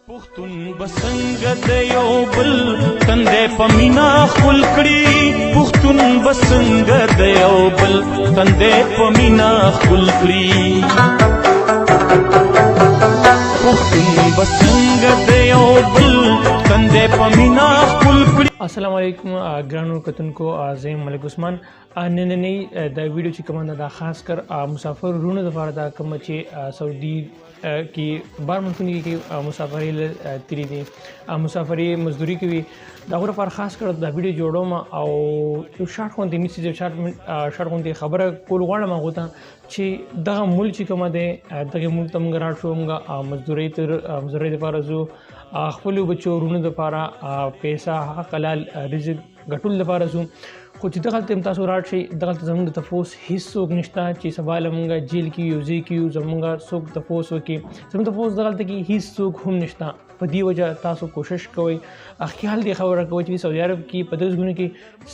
پښتون بسنګ د یو بل تندې پمینا خپل کړي پښتون بسنګ د یو بل تندې پمینا خپل کړي پښتون بسنګ د یو بل تندې پمینا خپل کړي. السلام علیکم ګرانو کتونکو، زه ملک عثمان. نننی د ویډیو چې کومه ده خاص کر مسافر رونو لپاره دا کوم چې سعودي کې بار ملکونو کې مسافرۍ تیری دي مسافرۍ مزدوري کوي دا غوړ پر خاص کر دا ویډیو جوړوم او یو شارټ غونډې نیسي چې شارټ غونډې خبره کول غواړم هغه ته چې دغه ملک چې کومه ده دغه ملک تم ګراټ شومګه مزدوري لپاره زو خپل بچو رونو لپاره پیسې حق حلال رزق ګټول لپاره زو خو چې دغلته تاسو راشئ دغلته زموږ د تفوس هیڅ څوک نشته چې سبا لمونږ جیل کې یو ځای کې زموږ څوک تفوس وکړي زموږ تفوس دغلته کې هیڅ څوک هم نشته. په دې وجه تاسو کوشش کوئ خیال دې خبره کوئ چې سعودي عرب کې په دغه ځایونو کې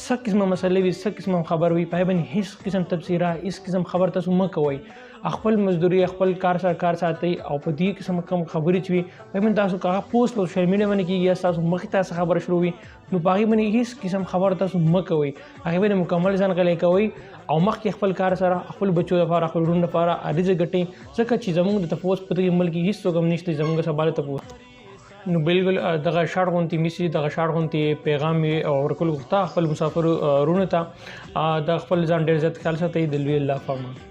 څه قسمه مسلې وي څه قسمه خبر وي پای باندې هیڅ قسم تبصره هیڅ قسم خبر تاسو مه کوئ. خپل مزدوري خپل کار ساتي او په دې قسم کوم خبرې چې وي پای باندې تاسو کاغه پوسټ په سوشل میډیا باندې کېږي تاسو مخې تاسو خبره شروع وي نو پای باندې هیڅ قسم خبر تاسو مه کوئ. هغه باندې مکمل ځان غلې کوئ او مخکې خپل کار سره خپل بچو لپاره خپل ورونو لپاره رزق ګټئ ځکه چې زموږ د تفوس په دې ملک هیڅ څوک هم نشته زموږ سباله تفوس نو بالکل دغه شارټ غونډې میسي دغه شارټ غونډې پیغام او ورکول غوښته خپل مسافر رونو ته د خپل ځان ډېر زیات خیال ساتئ د لوی الله فرمان.